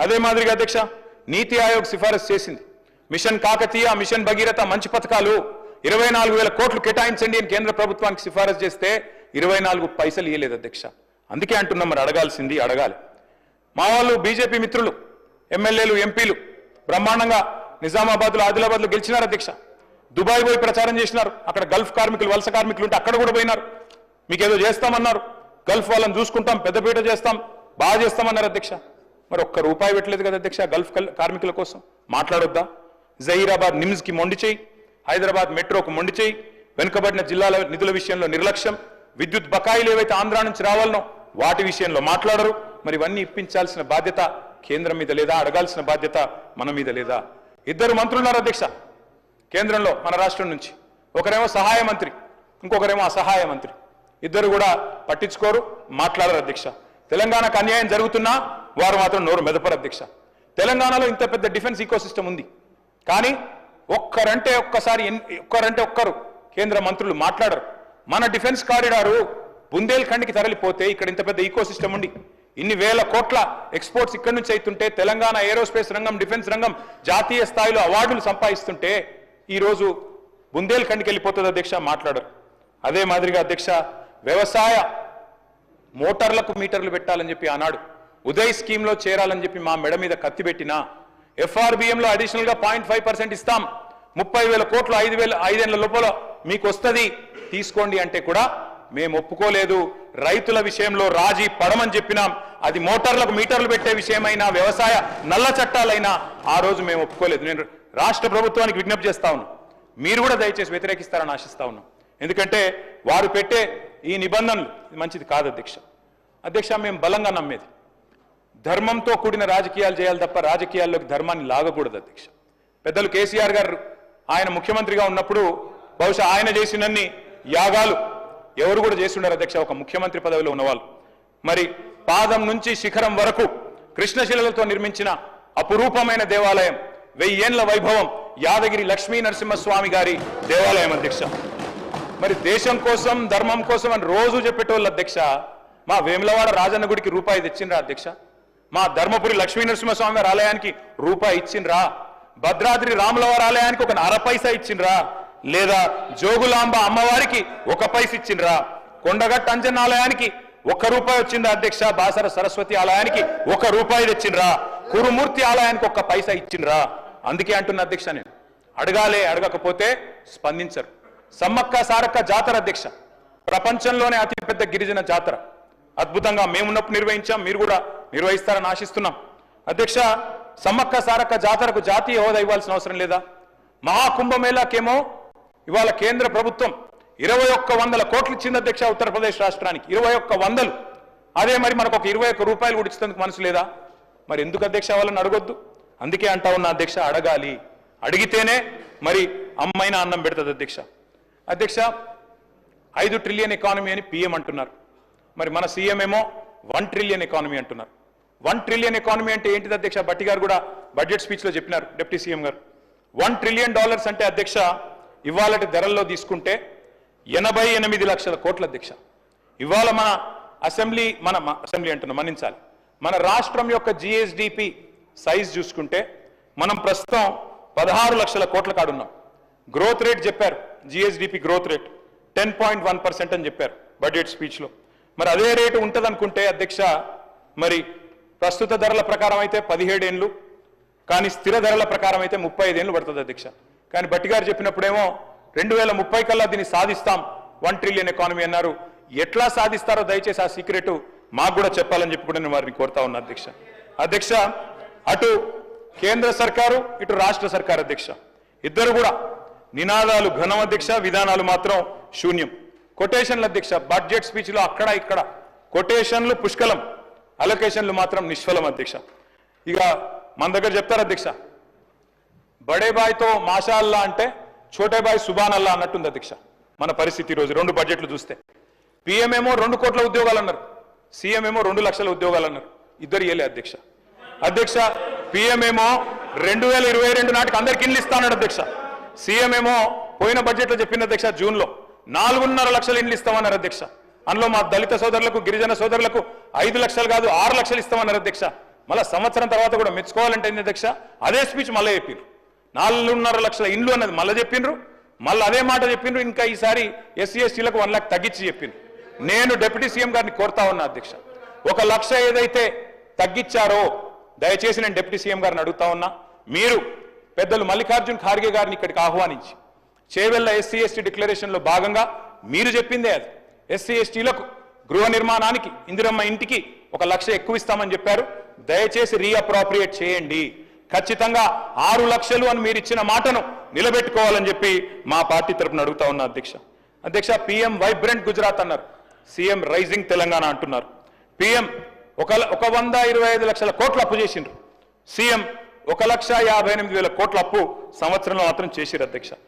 అదే మాదిరిగా అధ్యక్ష నీతి ఆయోగ్ సిఫారసు చేసింది మిషన్ కాకతీయ మిషన్ భగీరథ మంచి పథకాలు 24,000 కోట్లు కేటాయించండి అని కేంద్ర ప్రభుత్వానికి సిఫారసు చేస్తే 24 పైసలు ఇయ్యలేదు అధ్యక్ష. అందుకే అంటున్నాం మరి అడగాల్సింది అడగాలి. మా వాళ్ళు బీజేపీ మిత్రులు ఎమ్మెల్యేలు ఎంపీలు బ్రహ్మాండంగా నిజామాబాద్లో ఆదిలాబాద్లో గెలిచినారు అధ్యక్ష. దుబాయ్ పోయి ప్రచారం చేసినారు. అక్కడ గల్ఫ్ కార్మికులు వలస కార్మికులు ఉంటే అక్కడ కూడా పోయినారు. మీకేదో చేస్తామన్నారు, గల్ఫ్ వాళ్ళని చూసుకుంటాం, పెద్దపీట చేస్తాం, బాగా చేస్తామన్నారు అధ్యక్ష. మరి ఒక్క రూపాయి పెట్టలేదు కదా అధ్యక్ష గల్ఫ్ కార్మికుల కోసం. మాట్లాడొద్దా? జహీరాబాద్ నిమ్స్కి మొండి చేయి, హైదరాబాద్ మెట్రోకు మొండి చేయి, వెనుకబడిన జిల్లాల నిధుల విషయంలో నిర్లక్ష్యం, విద్యుత్ బకాయిలు ఏవైతే ఆంధ్ర నుంచి రావాలనో వాటి విషయంలో మాట్లాడరు. మరి ఇవన్నీ ఇప్పించాల్సిన బాధ్యత కేంద్రం మీద లేదా? అడగాల్సిన బాధ్యత మన మీద లేదా? ఇద్దరు మంత్రులున్నారు అధ్యక్ష కేంద్రంలో మన రాష్ట్రం నుంచి. ఒకరేమో సహాయ మంత్రి, ఇంకొకరేమో అసహాయ మంత్రి. ఇద్దరు కూడా పట్టించుకోరు, మాట్లాడరు అధ్యక్ష. తెలంగాణకు అన్యాయం జరుగుతున్నా వారు మాత్రం నోరు మెదపరు అధ్యక్ష. తెలంగాణలో ఇంత పెద్ద డిఫెన్స్ ఈకోసిస్టమ్ ఉంది, కానీ ఒక్కరంటే ఒక్కరు కేంద్ర మంత్రులు మాట్లాడరు. మన డిఫెన్స్ కారిడారు బుందేల్ఖండ్కి తరలిపోతే ఇక్కడ ఇంత పెద్ద ఈకోసిస్టమ్ ఉండి ఇన్ని వేల కోట్ల ఎక్స్పోర్ట్స్ ఇక్కడి నుంచి అవుతుంటే, తెలంగాణ ఏరోస్పేస్ రంగం డిఫెన్స్ రంగం జాతీయ స్థాయిలో అవార్డులు సంపాదిస్తుంటే ఈరోజు బుందేల్ఖండ్కి వెళ్ళిపోతుంది అధ్యక్ష, మాట్లాడరు. అదే మాదిరిగా అధ్యక్ష వ్యవసాయ మోటార్లకు మీటర్లు పెట్టాలని చెప్పి ఆనాడు ఉదయ్ స్కీమ్లో చేరాలని చెప్పి మా మెడ మీద కత్తి పెట్టినా, ఎఫ్ఆర్బిఎంలో అడిషనల్గా 0.5% ఇస్తాం, 30,000 కోట్లు 5 ఏళ్ల లోపల మీకు వస్తుంది తీసుకోండి అంటే కూడా మేము ఒప్పుకోలేదు. రైతుల విషయంలో రాజీ పడమని చెప్పినాం. అది మోటార్లకు మీటర్లు పెట్టే విషయమైనా వ్యవసాయ నల్ల చట్టాలైనా ఆ రోజు మేము ఒప్పుకోలేదు. నేను రాష్ట్ర ప్రభుత్వానికి విజ్ఞప్తి చేస్తా ఉన్నాను, మీరు కూడా దయచేసి వ్యతిరేకిస్తారని ఆశిస్తా ఉన్నాం. ఎందుకంటే వారు పెట్టే ఈ నిబంధనలు మంచిది కాదు అధ్యక్ష. మేము బలంగా నమ్మేది ధర్మంతో కూడిన రాజకీయాలు చేయాలి తప్ప రాజకీయాల్లోకి ధర్మాన్ని లాగకూడదు అధ్యక్ష. పెద్దలు కేసీఆర్ గారు ఆయన ముఖ్యమంత్రిగా ఉన్నప్పుడు బహుశా ఆయన చేసినన్ని యాగాలు ఎవరు కూడా చేసి ఉండరు అధ్యక్ష, ఒక ముఖ్యమంత్రి పదవిలో ఉన్నవాళ్ళు. మరి పాదం నుంచి శిఖరం వరకు కృష్ణశిలలతో నిర్మించిన అపురూపమైన దేవాలయం, 1000 ఏళ్ల వైభవం యాదగిరి లక్ష్మీ నరసింహస్వామి గారి దేవాలయం అధ్యక్ష. మరి దేశం కోసం ధర్మం కోసం అని రోజు చెప్పేటోళ్ళు అధ్యక్ష. మా వేములవాడ రాజన్న గుడికి రూపాయి తెచ్చిండ్రా అధ్యక్ష? మా ధర్మపురి లక్ష్మీ నరసింహస్వామి గారి ఆలయానికి రూపాయి ఇచ్చిండ్రా? భద్రాద్రి రాములవారి ఆలయానికి ఒక 1/2 పైసా ఇచ్చిండ్రా? లేదా జోగులాంబ అమ్మవారికి 1 పైస ఇచ్చిండ్రా? కొండగట్ట అంజన్న ఆలయానికి 1 రూపాయి వచ్చిందా అధ్యక్ష? బాసర సరస్వతి ఆలయానికి 1 రూపాయి తెచ్చిండ్రా? కురుమూర్తి ఆలయానికి 1 పైసా ఇచ్చిండ్రా? అందుకే అంటున్న అధ్యక్ష, నేను అడగాలే, అడగకపోతే స్పందించరు. సమ్మక్క సారక్క జాతర అధ్యక్ష ప్రపంచంలోనే అతిపెద్ద గిరిజన జాతర. అద్భుతంగా మేమున్నప్పుడు నిర్వహించాం, మీరు కూడా నిర్వహిస్తారని ఆశిస్తున్నాం అధ్యక్ష. సమ్మక్క సారక్క జాతరకు జాతీయ హోదా ఇవ్వాల్సిన అవసరం లేదా? మహాకుంభమేళాకేమో ఇవాళ కేంద్ర ప్రభుత్వం 2100 కోట్లు ఇచ్చింది అధ్యక్ష ఉత్తరప్రదేశ్ రాష్ట్రానికి, 2100. అదే మరి మనకు ఒక 21 రూపాయలు కూడా ఇచ్చేందుకు మనసు లేదా? మరి ఎందుకు అధ్యక్ష వాళ్ళని అడగొద్దు? అందుకే అంటా ఉన్న అధ్యక్ష, అడగాలి. అడిగితేనే మరి అమ్మైనా అన్నం పెడుతుంది అధ్యక్ష. 5 ట్రిలియన్ ఎకానమీ అని పిఎం అంటున్నారు, మరి మన సీఎం ఏమో 1 ట్రిలియన్ ఎకానమీ అంటున్నారు. 1 ట్రిలియన్ ఎకానమీ అంటే ఏంటిది అధ్యక్ష? భట్టి గారు కూడా బడ్జెట్ స్పీచ్లో చెప్పినారు, డిప్యూటీ సీఎం గారు. $1 ట్రిలియన్ అంటే అధ్యక్ష ఇవాళటి ధరల్లో తీసుకుంటే 88 లక్షల కోట్ల అధ్యక్ష. ఇవాళ మన అసెంబ్లీ అంటున్నా, మన్నించాలి, మన రాష్ట్రం యొక్క జిఎస్డిపి సైజ్ చూసుకుంటే మనం ప్రస్తుతం 16 లక్షల కోట్ల కాడున్నాం. గ్రోత్ రేట్ చెప్పారు, జిఎస్డిపి గ్రోత్ రేట్ 10.1% అని చెప్పారు బడ్జెట్ స్పీచ్లో. మరి అదే రేటు ఉంటుంది అనుకుంటే అధ్యక్ష, మరి ప్రస్తుత ధరల ప్రకారం అయితే 17 ఏళ్ళు, కానీ స్థిర ధరల ప్రకారం అయితే 35 ఏళ్ళు పడుతుంది అధ్యక్ష. కానీ భట్టి గారు చెప్పినప్పుడేమో 2030 కల్లా దీన్ని సాధిస్తాం 1 ట్రిలియన్ ఎకానమీ అన్నారు. ఎట్లా సాధిస్తారో దయచేసి ఆ సీక్రెట్ మాకు కూడా చెప్పాలని చెప్పి కూడా నేను వారిని కోరుతా ఉన్నా అధ్యక్ష. అటు కేంద్ర సర్కారు, ఇటు రాష్ట్ర సర్కారు అధ్యక్ష, ఇద్దరు కూడా నినాదాలు ఘనం అధ్యక్ష, విధానాలు మాత్రం శూన్యం. కొటేషన్లు అధ్యక్ష, బడ్జెట్ స్పీచ్లో అక్కడ ఇక్కడ కొటేషన్లు పుష్కలం, అలొకేషన్లు మాత్రం నిష్ఫలం అధ్యక్ష. ఇక మన దగ్గర చెప్తారు అధ్యక్ష, బడే బాయ్తో మాషాల్లా అంటే చోటే బాయ్ సుబానల్లా అన్నట్టుంది అధ్యక్ష మన పరిస్థితి ఈరోజు. 2 బడ్జెట్లు చూస్తే పిఎం ఏమో 2 కోట్ల ఉద్యోగాలు అన్నారు, సీఎం ఏమో 2 లక్షల ఉద్యోగాలు అన్నారు. ఇద్దరు ఇయ్యలే అధ్యక్ష. పిఎం ఏమో 2022 నాటికి అందరికి ఇల్లు ఇస్తానన్నాడు అధ్యక్ష. సీఎం ఏమో పోయిన బడ్జెట్లో చెప్పింది అధ్యక్ష, జూన్లో 4.5 లక్షల ఇండ్లు ఇస్తామన్నారు అధ్యక్ష. అందులో మా దళిత సోదరులకు, గిరిజన సోదరులకు 5 లక్షలు కాదు 6 లక్షలు ఇస్తామన్నారు అధ్యక్ష. మళ్ళీ సంవత్సరం తర్వాత కూడా మెచ్చుకోవాలంటే ఏంది అధ్యక్ష అదే స్పీచ్ మళ్ళీ చెప్పిండ్రు 4.5 లక్షల ఇండ్లు అన్నది మళ్ళీ చెప్పిండ్రు మళ్ళీ అదే మాట చెప్పిండ్రు ఇంకా ఈసారి ఎస్సీ ఎస్టీలకు 1 లక్ష తగ్గించి చెప్పిండ్రు నేను డిప్యూటీ సీఎం గారిని కోరుతా ఉన్నా అధ్యక్ష 1 లక్ష ఏదైతే తగ్గించారో దయచేసి నేను డిప్యూటీ సీఎం గారిని అడుగుతా ఉన్నా మీరు పెద్దలు మల్లికార్జున్ ఖార్గే గారిని ఇక్కడికి ఆహ్వానించి చేవెళ్ల ఎస్సీ ఎస్టీ డిక్లరేషన్లో భాగంగా మీరు చెప్పిందే అది ఎస్సీ ఎస్టీలకు గృహ నిర్మాణానికి ఇందిరమ్మ ఇంటికి 1 లక్ష ఎక్కువ ఇస్తామని చెప్పారు దయచేసి రీఅప్రోప్రియేట్ చేయండి ఖచ్చితంగా 6 లక్షలు అని మీరు ఇచ్చిన మాటను నిలబెట్టుకోవాలని చెప్పి మా పార్టీ తరపున అడుగుతా ఉన్నా అధ్యక్ష పీఎం వైబ్రెంట్ గుజరాత్ అన్నారు సీఎం రైజింగ్ తెలంగాణ అంటున్నారు పీఎం 125 లక్షల కోట్ల అప్పు చేసిండ్రు సీఎం 1,58,000 కోట్ల అప్పు సంవత్సరంలో మాత్రం చేసిరు అధ్యక్ష